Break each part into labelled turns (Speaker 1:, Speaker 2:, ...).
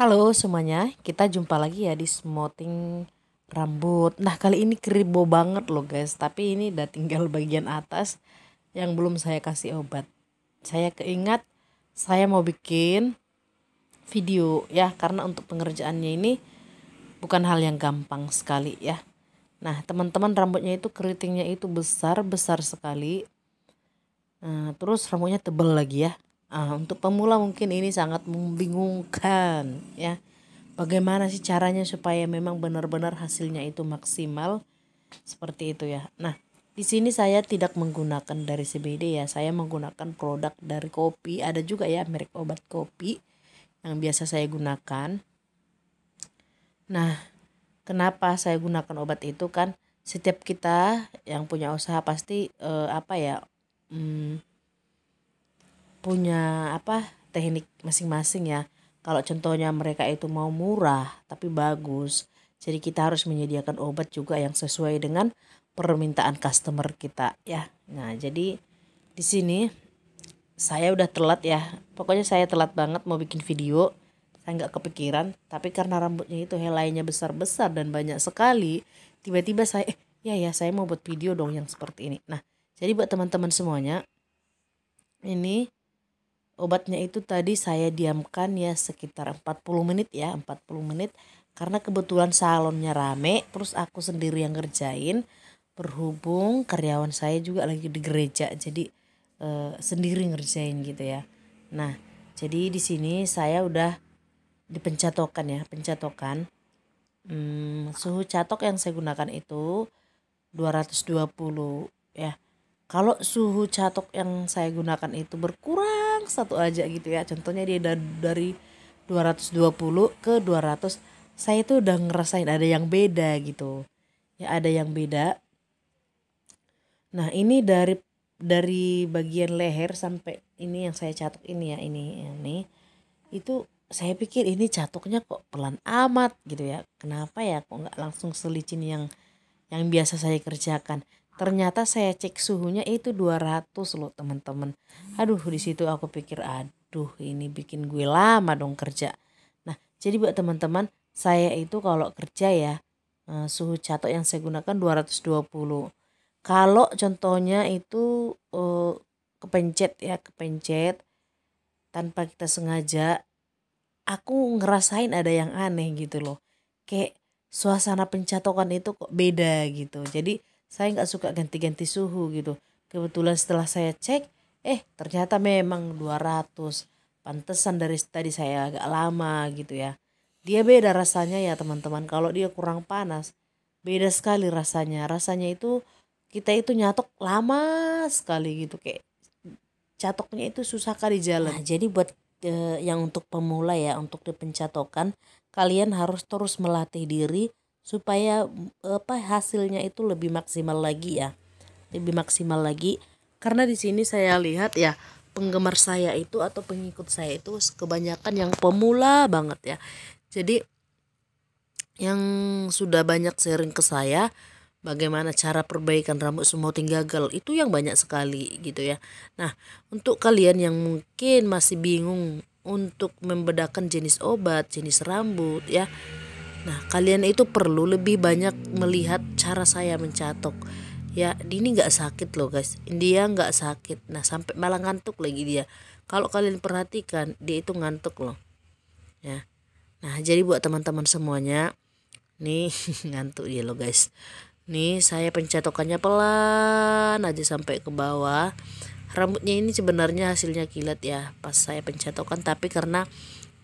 Speaker 1: Halo semuanya, kita jumpa lagi ya di smoothing rambut. Nah kali ini keribo banget loh guys, tapi ini udah tinggal bagian atas yang belum saya kasih obat. Saya keingat saya mau bikin video ya, karena untuk pengerjaannya ini bukan hal yang gampang sekali ya. Nah teman-teman, rambutnya itu keritingnya itu besar sekali. Terus rambutnya tebal lagi ya. Untuk pemula mungkin ini sangat membingungkan ya. Bagaimana sih caranya supaya memang benar-benar hasilnya itu maksimal seperti itu ya. Nah, di sini saya tidak menggunakan dari CBD ya. Saya menggunakan produk dari kopi. Ada juga ya merek obat kopi yang biasa saya gunakan. Nah, kenapa saya gunakan obat itu kan setiap kita yang punya usaha pasti punya teknik masing-masing ya. Kalau contohnya mereka itu mau murah tapi bagus, jadi kita harus menyediakan obat juga yang sesuai dengan permintaan customer kita ya. Nah jadi di sini saya udah telat ya, pokoknya saya telat banget mau bikin video. Saya nggak kepikiran, tapi karena rambutnya itu helainya besar-besar dan banyak sekali, tiba-tiba saya mau buat video dong yang seperti ini. Nah jadi buat teman-teman semuanya, ini obatnya itu tadi saya diamkan ya sekitar 40 menit ya, 40 menit. Karena kebetulan salonnya rame, terus aku sendiri yang ngerjain. Berhubung karyawan saya juga lagi di gereja, jadi sendiri ngerjain gitu ya. Nah, jadi di sini saya udah dipencatokan ya, pencatokan. Suhu catok yang saya gunakan itu 220 ya. Kalau suhu catok yang saya gunakan itu berkurang satu aja gitu ya. Contohnya dia dari 220 ke 200, saya itu udah ngerasain ada yang beda gitu. Ya ada yang beda. Nah, ini dari bagian leher sampai ini yang saya catok ini ya, ini. Itu saya pikir ini catoknya kok pelan amat gitu ya. Kenapa ya kok nggak langsung selicin yang biasa saya kerjakan. Ternyata saya cek suhunya itu 200 loh teman-teman. Aduh, di situ aku pikir aduh ini bikin gue lama dong kerja. Nah jadi buat teman-teman, saya itu kalau kerja ya suhu catok yang saya gunakan 220. Kalau contohnya itu kepencet tanpa kita sengaja, aku ngerasain ada yang aneh gitu loh. Kayak suasana pencatokan itu kok beda gitu. Jadi saya nggak suka ganti-ganti suhu gitu. Kebetulan setelah saya cek, ternyata memang 200. Pantesan dari tadi saya agak lama gitu ya. Dia beda rasanya ya teman-teman. Kalau dia kurang panas, beda sekali rasanya. Rasanya itu kita itu nyatok lama sekali gitu, kayak catoknya itu susah kali jalan. Nah, jadi buat yang untuk pemula ya, untuk di pencatokan kalian harus terus melatih diri supaya hasilnya itu lebih maksimal lagi ya, lebih maksimal lagi. Karena di sini saya lihat ya, penggemar saya itu atau pengikut saya itu kebanyakan yang pemula banget ya. Jadi yang sudah banyak sharing ke saya bagaimana cara perbaikan rambut smoothing gagal itu yang banyak sekali gitu ya. Nah, untuk kalian yang mungkin masih bingung untuk membedakan jenis obat, jenis rambut ya. Nah, kalian itu perlu lebih banyak melihat cara saya mencatok. Ya, ini nggak sakit loh guys. Dia nggak sakit. Nah, sampai malah ngantuk lagi dia. Kalau kalian perhatikan, dia itu ngantuk loh. Ya. Nah, jadi buat teman-teman semuanya, nih ngantuk ya lo guys. Nih saya pencatokannya pelan aja sampai ke bawah. Rambutnya ini sebenarnya hasilnya kilat ya pas saya pencatokan, tapi karena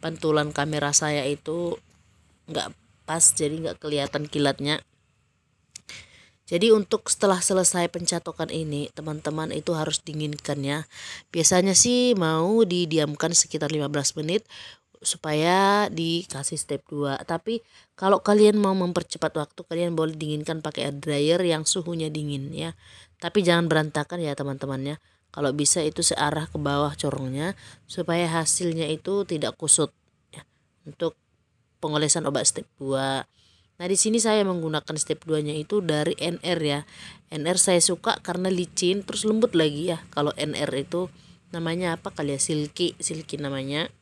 Speaker 1: pantulan kamera saya itu nggak pas jadi nggak kelihatan kilatnya. Jadi untuk setelah selesai pencatokan ini teman-teman itu harus dinginkan ya. Biasanya sih mau didiamkan sekitar 15 menit supaya dikasih step 2. Tapi kalau kalian mau mempercepat waktu, kalian boleh dinginkan pakai air dryer yang suhunya dingin ya. Tapi jangan berantakan ya teman-temannya. Kalau bisa itu searah ke bawah corongnya supaya hasilnya itu tidak kusut ya. Untuk pengolesan obat step 2. Nah, di sini saya menggunakan step 2-nya itu dari NR ya. NR saya suka karena licin terus lembut lagi ya. Kalau NR itu namanya apa kali ya, silky namanya.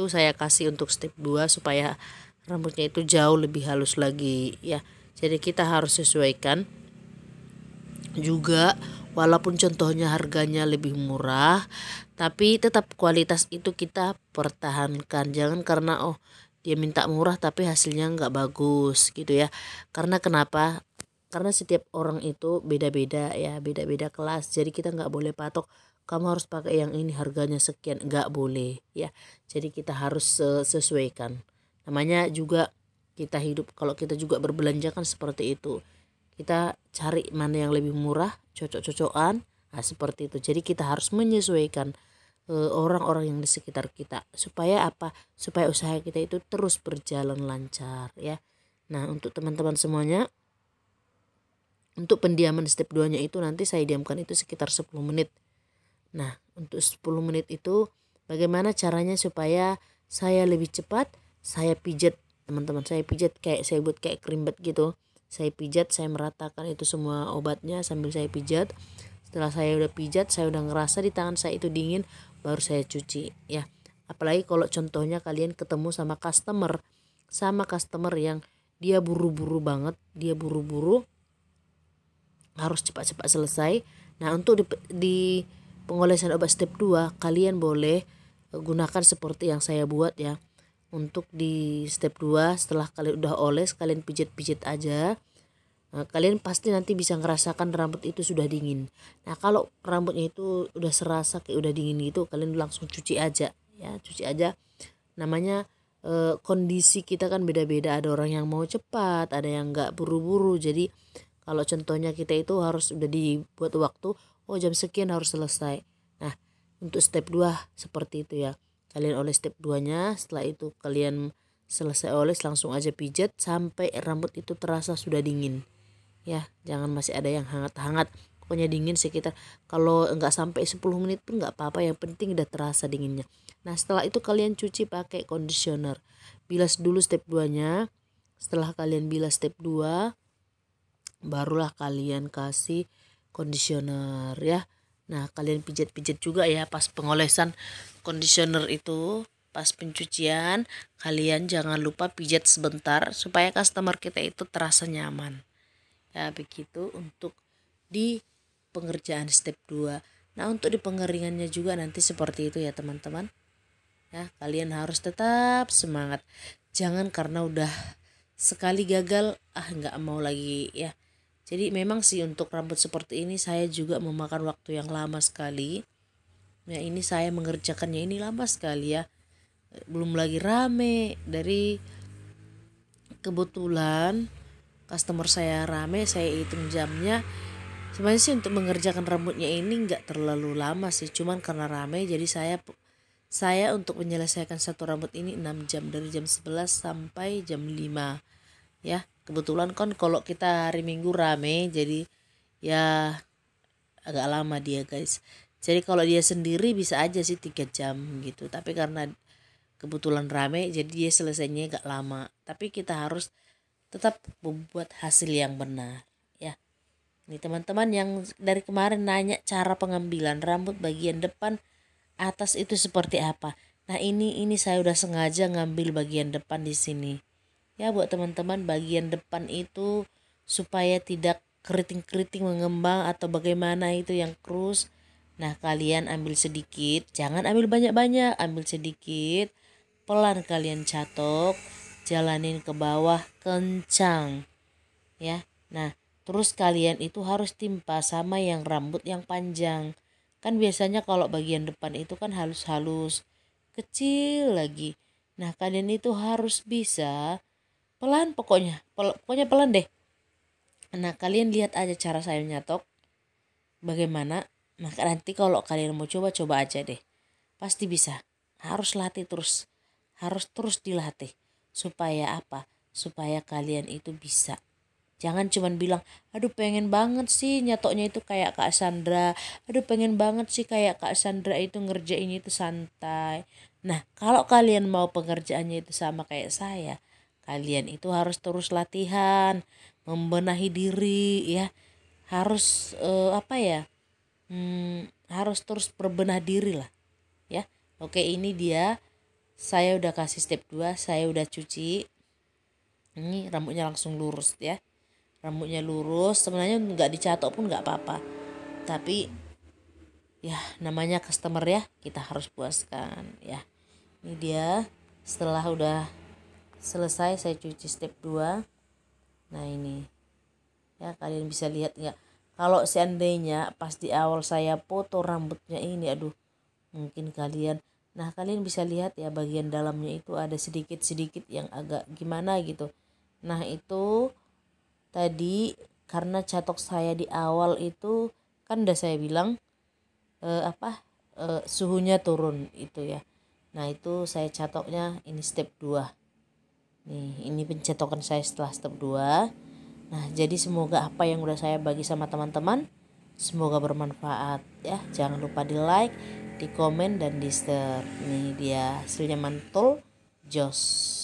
Speaker 1: itu saya kasih untuk step 2 supaya rambutnya itu jauh lebih halus lagi ya. Jadi kita harus sesuaikan juga, walaupun contohnya harganya lebih murah tapi tetap kualitas itu kita pertahankan. Jangan karena dia minta murah tapi hasilnya nggak bagus gitu ya. Karena kenapa? Karena setiap orang itu beda-beda ya, beda-beda kelas. Jadi kita nggak boleh patok kamu harus pakai yang ini harganya sekian, nggak boleh ya. Jadi kita harus sesuaikan. Namanya juga kita hidup, kalau kita juga berbelanja kan seperti itu. Kita cari mana yang lebih murah, cocok-cocokan. Nah, seperti itu. Jadi kita harus menyesuaikan orang-orang yang di sekitar kita supaya apa? Supaya usaha kita itu terus berjalan lancar ya. Nah, untuk teman-teman semuanya, untuk pendiaman step 2 nya itu nanti saya diamkan itu sekitar 10 menit. Nah, untuk 10 menit itu bagaimana caranya supaya saya lebih cepat? Saya pijat, teman-teman, saya pijat kayak saya buat kayak krimbat gitu. Saya pijat, saya meratakan itu semua obatnya sambil saya pijat. Setelah saya udah pijat, saya udah ngerasa di tangan saya itu dingin, baru saya cuci ya. Apalagi kalau contohnya kalian ketemu sama customer yang dia buru-buru banget, dia buru-buru harus cepat-cepat selesai. Nah, untuk di pengolesan obat step 2 kalian boleh gunakan seperti yang saya buat ya. Untuk di step 2 setelah kalian udah oles, kalian pijit-pijit aja. Nah, kalian pasti nanti bisa ngerasakan rambut itu sudah dingin. Nah, kalau rambutnya itu udah serasa kayak udah dingin gitu, kalian langsung cuci aja ya, cuci aja. Namanya kondisi kita kan beda-beda, ada orang yang mau cepat, ada yang nggak buru-buru. Jadi kalau contohnya kita itu harus udah dibuat waktu, jam sekian harus selesai. Nah, untuk step 2 seperti itu ya. Kalian oles step 2-nya, setelah itu kalian selesai oles langsung aja pijat sampai rambut itu terasa sudah dingin. Ya, jangan masih ada yang hangat-hangat. Pokoknya dingin sekitar, kalau enggak sampai 10 menit pun enggak apa-apa, yang penting udah terasa dinginnya. Nah, setelah itu kalian cuci pakai conditioner. Bilas dulu step 2-nya. Setelah kalian bilas step 2, barulah kalian kasih conditioner ya. Nah, kalian pijat-pijat juga ya pas pengolesan conditioner itu. Pas pencucian kalian jangan lupa pijat sebentar supaya customer kita itu terasa nyaman. Ya, begitu untuk di pengerjaan step 2. Nah, untuk di pengeringannya juga nanti seperti itu ya teman-teman. Ya, kalian harus tetap semangat. Jangan karena udah sekali gagal nggak mau lagi ya. Jadi memang sih untuk rambut seperti ini saya juga memakan waktu yang lama sekali. Ya, ini saya mengerjakannya ini lama sekali ya. Belum lagi rame, dari kebetulan customer saya rame, saya hitung jamnya. Sebenarnya sih untuk mengerjakan rambutnya ini nggak terlalu lama sih, cuman karena rame jadi saya untuk menyelesaikan satu rambut ini 6 jam, dari jam 11 sampai jam 5 ya. Kebetulan kan kalau kita hari Minggu rame jadi ya agak lama dia guys. Jadi kalau dia sendiri bisa aja sih 3 jam gitu, tapi karena kebetulan rame jadi dia selesainya agak lama. Tapi kita harus tetap membuat hasil yang benar ya. Ini teman-teman yang dari kemarin nanya cara pengambilan rambut bagian depan atas itu seperti apa. Nah, ini saya udah sengaja ngambil bagian depan di sini. Ya, buat teman-teman bagian depan itu supaya tidak keriting-keriting mengembang atau bagaimana itu yang krus. Nah, kalian ambil sedikit, jangan ambil banyak-banyak, ambil sedikit. Pelan kalian catok, jalanin ke bawah kencang ya. Nah, terus kalian itu harus timpa sama yang rambut yang panjang. Kan biasanya kalau bagian depan itu kan halus-halus, kecil lagi. Nah, kalian itu harus bisa pelan, pokoknya pelan deh. Nah, kalian lihat aja cara saya nyatok bagaimana. Nah, nanti kalau kalian mau coba aja deh, pasti bisa. Harus latih terus, harus terus dilatih. Supaya apa? Supaya kalian itu bisa. Jangan cuman bilang, aduh pengen banget sih nyatoknya itu kayak Kak Sandra. Aduh pengen banget sih kayak Kak Sandra itu ngerjain itu santai. Nah, kalau kalian mau pengerjaannya itu sama kayak saya, kalian itu harus terus latihan, membenahi diri ya. Harus apa ya? Harus terus berbenah diri lah ya. Oke, ini dia saya udah kasih step 2, saya udah cuci. Ini rambutnya langsung lurus ya, rambutnya lurus, sebenarnya nggak dicatok pun nggak apa-apa, tapi ya namanya customer ya, kita harus puaskan ya. Ini dia setelah udah selesai saya cuci step 2. Nah ini ya, kalian bisa lihat nggak, kalau seandainya pas di awal saya foto rambutnya ini, aduh mungkin kalian bisa lihat ya, bagian dalamnya itu ada sedikit-sedikit yang agak gimana gitu. Nah itu tadi karena catok saya di awal itu kan udah saya bilang suhunya turun itu ya. Nah itu saya catoknya ini step 2 nih, ini pencetokan saya setelah step 2. Nah jadi semoga apa yang udah saya bagi sama teman-teman semoga bermanfaat ya. Jangan lupa di like, di komen, dan di share. Nih dia hasilnya mantul jos.